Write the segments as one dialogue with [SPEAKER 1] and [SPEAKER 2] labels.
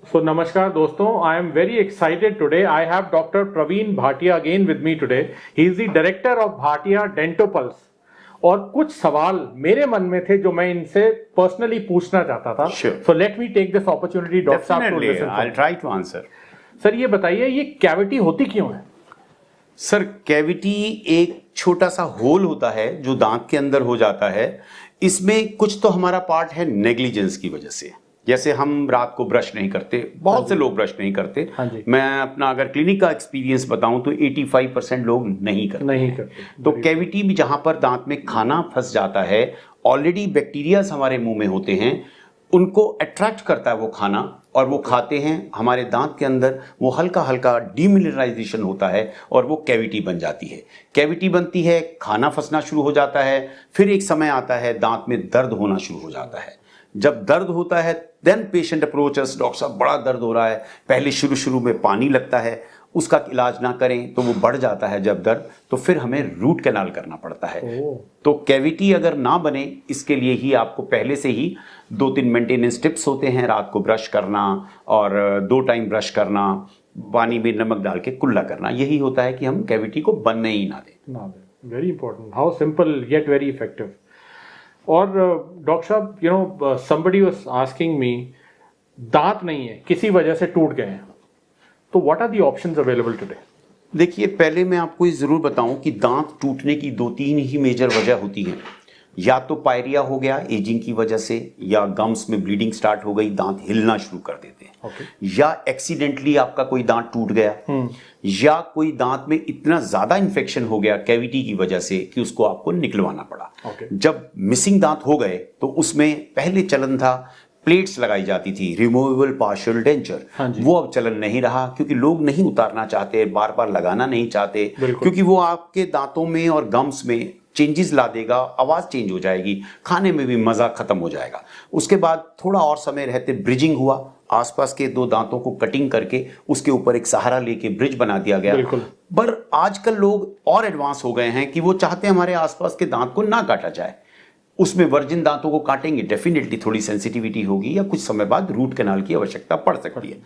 [SPEAKER 1] So namaskar दोस्तों, I am very excited today. I have Dr. Praveen Bhatia again with me today. He is the director of Bhatia Dentopulse. और कुछ सवाल मेरे मन में थे जो मैं इनसे पर्सनली पूछना चाहता था.
[SPEAKER 2] Sure.
[SPEAKER 1] So let me take this opportunity, Dr. साहब, to
[SPEAKER 2] Definitely,
[SPEAKER 1] listen.
[SPEAKER 2] I'll try to answer.
[SPEAKER 1] Sir ये बताइए, ये कैविटी होती क्यों है?
[SPEAKER 2] सर कैविटी एक छोटा सा होल होता है जो दांत के अंदर हो जाता है. इसमें कुछ तो हमारा पार्ट है नेग्लिजेंस की वजह से. जैसे हम रात को ब्रश नहीं करते, बहुत से लोग ब्रश नहीं करते. मैं अपना अगर क्लिनिक का एक्सपीरियंस बताऊं तो 85% लोग नहीं करते. तो कैविटी में जहां पर दांत में खाना फंस जाता है, ऑलरेडी बैक्टीरियाज हमारे मुंह में होते हैं, उनको अट्रैक्ट करता है वो खाना और वो खाते हैं. हमारे दांत के अंदर वो हल्का हल्का डीमिनरलाइजेशन होता है और वो कैविटी बन जाती है. कैविटी बनती है, खाना फंसना शुरू हो जाता है. फिर एक समय आता है दांत में दर्द होना शुरू हो जाता है. जब दर्द होता है देन पेशेंट अप्रोचेस, डॉक्टर साहब बड़ा दर्द हो रहा है. पहले शुरू में पानी लगता है, उसका इलाज ना करें तो वो बढ़ जाता है. जब दर्द तो फिर हमें रूट कैनाल करना पड़ता है. तो कैविटी अगर ना बने इसके लिए ही आपको पहले से ही 2-3 मेंटेनेंस टिप्स होते हैं. रात को ब्रश करना और 2 टाइम ब्रश करना, पानी में नमक डाल के कुल्ला करना. यही होता है कि हम कैविटी को बनने ही ना दें.
[SPEAKER 1] Very important, how simple yet very effective. और डॉक्टर साहब, you know somebody was asking me, दांत नहीं है, किसी वजह से टूट गए हैं, तो what are the options available today?
[SPEAKER 2] देखिए, पहले मैं आपको ये जरूर बताऊं कि दांत टूटने की 2-3 ही मेजर वजह होती हैं. या तो पायरिया हो गया एजिंग की वजह से, या गम्स में ब्लीडिंग स्टार्ट हो गई, दांत हिलना शुरू कर देते हैं. या एक्सीडेंटली आपका कोई दांत टूट गया, या कोई दांत में इतना ज्यादा इन्फेक्शन हो गया कैविटी की वजह से कि उसको आपको निकलवाना पड़ा. जब मिसिंग दांत हो गए तो उसमें पहले चलन था प्लेट्स लगाई जाती थी, रिमूवेबल पार्शियल डेंचर. वो अब चलन नहीं रहा क्योंकि लोग नहीं उतारना चाहते, बार बार लगाना नहीं चाहते, क्योंकि वो आपके दांतों में और गम्स में चेंजेस ला देगा, आवाज चेंज हो जाएगी, खाने में भी मजा खत्म हो जाएगा. उसके बाद थोड़ा और समय रहते ब्रिजिंग हुआ, आसपास के 2 दांतों को कटिंग करके उसके ऊपर एक सहारा लेके ब्रिज बना दिया गया. पर आजकल लोग और एडवांस हो गए हैं कि वो चाहते हैं हमारे आसपास के दांत को ना काटा जाए. उसमें वर्जिन दांतों को काटेंगे, डेफिनेटली थोड़ी सेंसिटिविटी होगी या कुछ समय बाद रूट कैनाल की आवश्यकता पड़ सकती है.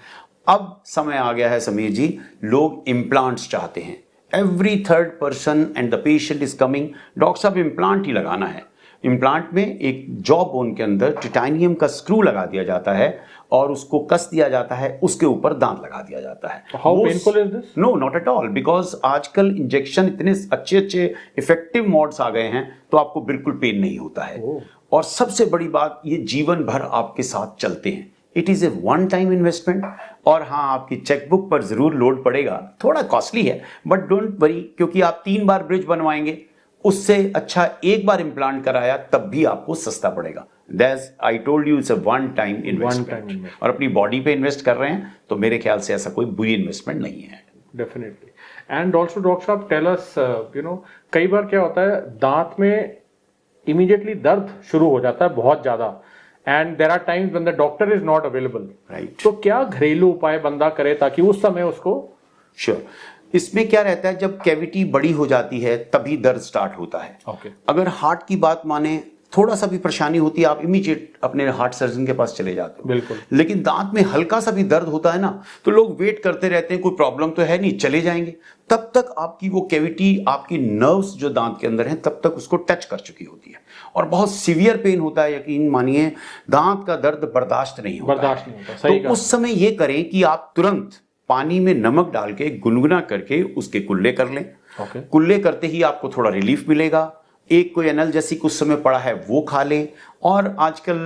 [SPEAKER 2] अब समय आ गया है समीर जी, लोग इम्प्लांट्स चाहते हैं. Every third person and the patient is coming, doctor साहब इम्प्लांट ही लगाना है. इम्प्लांट में एक जॉ बोन के अंदर टाइटेनियम का स्क्रू लगा दिया जाता है और उसको कस दिया जाता है, उसके ऊपर दांत लगा दिया जाता है.
[SPEAKER 1] How painful is this?
[SPEAKER 2] No, not at all, because आजकल इंजेक्शन इतने अच्छे इफेक्टिव मोड्स आ गए हैं तो आपको बिल्कुल पेन नहीं होता है. और सबसे बड़ी बात, ये जीवन भर आपके साथ चलते हैं. It is a one time investment. और हाँ, आपकी चेकबुक पर जरूर लोड पड़ेगा, थोड़ा कॉस्टली है, बट डोंट वरी, क्योंकि आप 3 बार ब्रिज बनवाएंगे, उससे अच्छा 1 बार इम्प्लांट कराया तब भी आपको सस्ता पड़ेगा. That's, I told you, it's a one time investment. और अपनी बॉडी पे इन्वेस्ट कर रहे हैं तो मेरे ख्याल से ऐसा कोई बुरी इन्वेस्टमेंट नहीं है.
[SPEAKER 1] डेफिनेटली. एंड ऑल्सो डॉक्टर साहब, टेल अस, यू नो कई बार क्या होता है, दांत में इमीडिएटली दर्द शुरू हो जाता है बहुत ज्यादा, and there are times when the doctor is not available. Right. तो क्या घरेलू उपाय बंदा करे ताकि उस समय उसको?
[SPEAKER 2] श्योर. इसमें क्या रहता है, जब कैविटी बड़ी हो जाती है तभी दर्द स्टार्ट होता है. अगर हार्ट की बात माने, थोड़ा सा भी परेशानी होती है, आप इमीडिएट अपने हार्ट सर्जन के पास चले जाते हो.
[SPEAKER 1] बिल्कुल.
[SPEAKER 2] लेकिन दांत में हल्का सा भी दर्द होता है ना, तो लोग वेट करते रहते हैं, कोई प्रॉब्लम तो है नहीं, चले जाएंगे. तब तक आपकी वो कैविटी, आपकी नर्व्स जो दांत के अंदर हैं, तब तक उसको टच कर चुकी होती है और बहुत सीवियर पेन होता है. यकीन मानिए, दांत का दर्द बर्दाश्त नहीं होता. तो उस समय ये करें कि आप तुरंत पानी में नमक डाल के गुनगुना करके उसके कुल्ले कर लें. कुल्ले करते ही आपको थोड़ा रिलीफ मिलेगा. एक कोई एनाल्जेसिक कुछ समय पड़ा है वो खा लें. और आजकल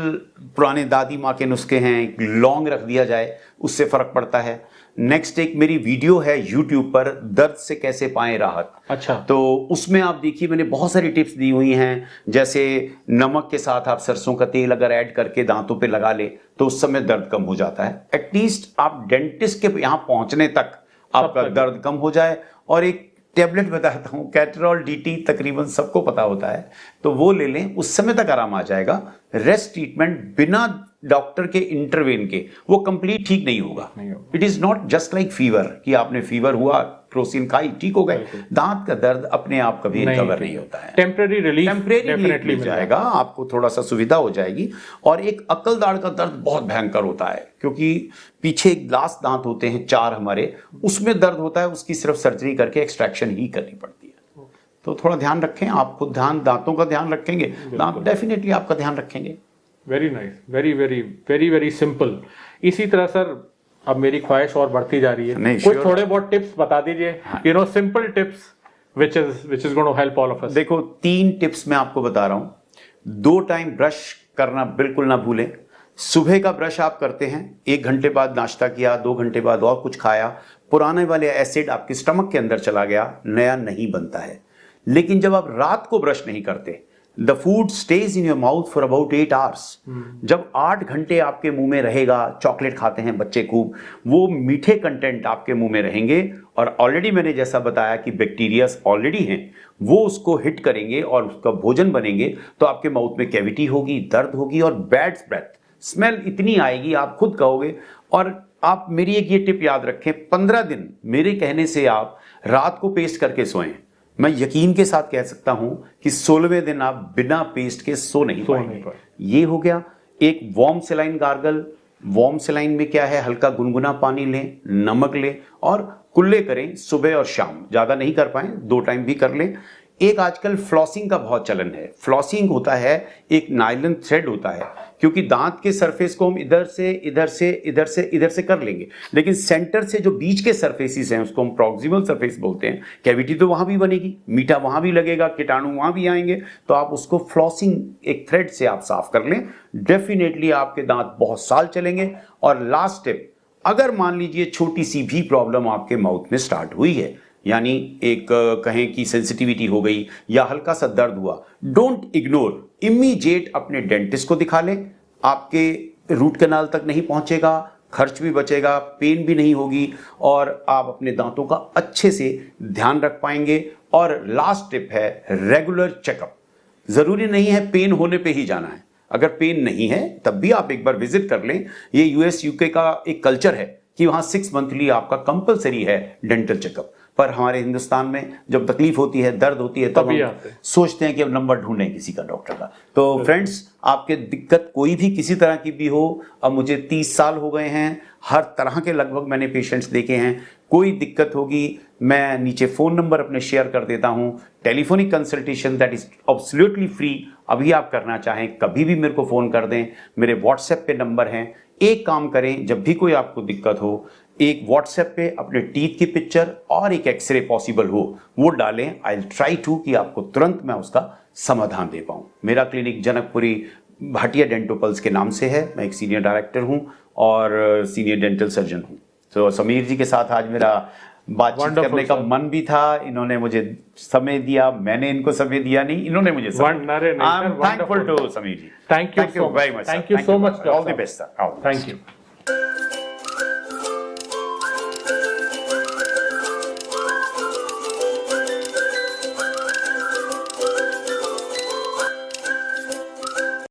[SPEAKER 2] पुराने दादी माँ के नुस्खे हैं, लौंग रख दिया जाए, उससे फर्क पड़ता है. नेक्स्ट एक मेरी वीडियो है YouTube पर, दर्द से कैसे पाएं राहत.
[SPEAKER 1] अच्छा. तो
[SPEAKER 2] उसमें आप देखिए, मैंने बहुत सारी टिप्स दी हुई हैं. जैसे नमक के साथ आप सरसों का तेल अगर ऐड करके दांतों पे लगा ले तो उस समय दर्द कम हो जाता है. एटलीस्ट आप डेंटिस्ट के यहाँ पहुंचने तक आपका दर्द कम हो जाए. और एक टेबलेट बताता हूँ, कैटरॉल DT, तकरीबन सबको पता होता है, तो वो ले लें, उस समय तक आराम आ जाएगा. रेस्ट ट्रीटमेंट बिना डॉक्टर के इंटरवेन के वो कंप्लीट ठीक नहीं होगा. It is not just like fever कि आपने फीवर हुआ क्रोसिन खाई, ठीक हो गए। दांत का दर्द अपने आप कभी रिकवर नहीं होता है।
[SPEAKER 1] टेम्परेरी रिलीफ
[SPEAKER 2] टेम्परेरी मिल जाएगा, आपको थोड़ा सा सुविधा हो जाएगी। और एक अक्ल दाढ़ का दर्द बहुत भयंकर होता है, क्योंकि पीछे एक लास्ट दांत होते हैं 4 हमारे, उसमें दर्द होता है, उसकी सिर्फ सर्जरी करके एक्सट्रैक्शन ही करनी पड़ती है। तो थोड़ा ध्यान रखें, आप खुद दांतों का ध्यान रखेंगे, दांत डेफिनेटली आपका ध्यान रखेंगे।
[SPEAKER 1] Very nice, very very very very simple. इसी तरह सर अब मेरी ख्वाहिश और बढ़ती जा रही है, कुछ थोड़े बहुत टिप्स बता दीजिए, you know simple tips which is going to help all of us.
[SPEAKER 2] देखो 3 टिप्स मैं आपको बता रहा हूं। 2 टाइम ब्रश करना बिल्कुल ना भूलें। सुबह का ब्रश आप करते हैं, 1 घंटे बाद नाश्ता किया, 2 घंटे बाद और कुछ खाया, पुराने वाले एसिड आपके स्टमक के अंदर चला गया, नया नहीं बनता है। लेकिन जब आप रात को ब्रश नहीं करते, the food stage in your mouth for about 8 hours. जब 8 घंटे आपके मुंह में रहेगा, चॉकलेट खाते हैं बच्चे खूब, वो मीठे कंटेंट आपके मुंह में रहेंगे, और ऑलरेडी मैंने जैसा बताया कि बैक्टीरिया ऑलरेडी हैं, वो उसको हिट करेंगे और उसका भोजन बनेंगे, तो आपके माउथ में कैविटी होगी, दर्द होगी और बैड ब्रेथ स्मेल इतनी आएगी, आप खुद कहोगे। और आप मेरी एक ये टिप याद रखें, 15 दिन मेरे कहने से आप रात को पेस्ट करके सोएं। मैं यकीन के साथ कह सकता हूं कि 16वें दिन आप बिना पेस्ट के सो नहीं पाएंगे। ये हो गया। एक वार्म सेलाइन गार्गल। वार्म सेलाइन में क्या है, हल्का गुनगुना पानी लें, नमक लें और कुल्ले करें सुबह और शाम। ज्यादा नहीं कर पाए 2 टाइम भी कर लें। एक आजकल फ्लॉसिंग का बहुत चलन है। फ्लॉसिंग होता है, एक नायलॉन थ्रेड होता है, क्योंकि दांत के सरफेस को हम इधर से कर लेंगे, लेकिन सेंटर से जो बीच के सरफेसेस हैं उसको हम प्रॉक्सिमल सरफेस बोलते हैं। कैविटी तो वहां भी बनेगी, मीठा वहां भी लगेगा, कीटाणु वहां भी आएंगे, तो आप उसको फ्लॉसिंग एक थ्रेड से आप साफ कर लें। डेफिनेटली आपके दांत बहुत साल चलेंगे। और लास्ट टिप, अगर मान लीजिए छोटी सी भी प्रॉब्लम आपके माउथ में स्टार्ट हुई है, यानी एक कहें कि सेंसिटिविटी हो गई या हल्का सा दर्द हुआ, डोंट इग्नोर, इमीडिएट अपने डेंटिस्ट को दिखा लें। आपके रूट कैनाल तक नहीं पहुंचेगा, खर्च भी बचेगा, पेन भी नहीं होगी, और आप अपने दांतों का अच्छे से ध्यान रख पाएंगे। और लास्ट टिप है रेगुलर चेकअप। जरूरी नहीं है पेन होने पे ही जाना है, अगर पेन नहीं है तब भी आप एक बार विजिट कर लें। ये यूएस यूके का एक कल्चर है कि वहां 6 मंथली आपका कंपलसरी है डेंटल चेकअप। पर हमारे हिंदुस्तान में जब तकलीफ होती है, दर्द होती है, तब हम सोचते हैं कि अब नंबर ढूंढें किसी का, डॉक्टर का। तो फ्रेंड्स, आपके दिक्कत कोई भी किसी तरह की भी हो, अब मुझे 30 साल हो गए हैं, हर तरह के लगभग मैंने पेशेंट्स देखे हैं, कोई दिक्कत होगी मैं नीचे फ़ोन नंबर अपने शेयर कर देता हूं। Telephonic consultation that is absolutely free. अभी आप करना चाहें कभी भी मेरे को फ़ोन कर दें, मेरे व्हाट्सएप पे नंबर हैं। एक काम करें, जब भी कोई आपको दिक्कत हो, एक व्हाट्सएप पे अपने टीथ की पिक्चर और एक एक्सरे पॉसिबल हो वो डालें। आई ट्राई टू कि आपको तुरंत मैं उसका समाधान दे पाऊँ। मेरा क्लिनिक जनकपुरी भाटिया डेंटोपल्स के नाम से है। मैं एक सीनियर डायरेक्टर हूँ और सीनियर डेंटल सर्जन हूँ। तो समीर जी के साथ आज मेरा बातचीत करने का मन भी था, इन्होंने मुझे समय दिया, मैंने इनको समय दिया नहीं, इन्होंने मुझे समय। Thankful to Sameer ji.
[SPEAKER 1] Thank you very much. Thank you so much.
[SPEAKER 2] All the best sir.
[SPEAKER 1] Thank you.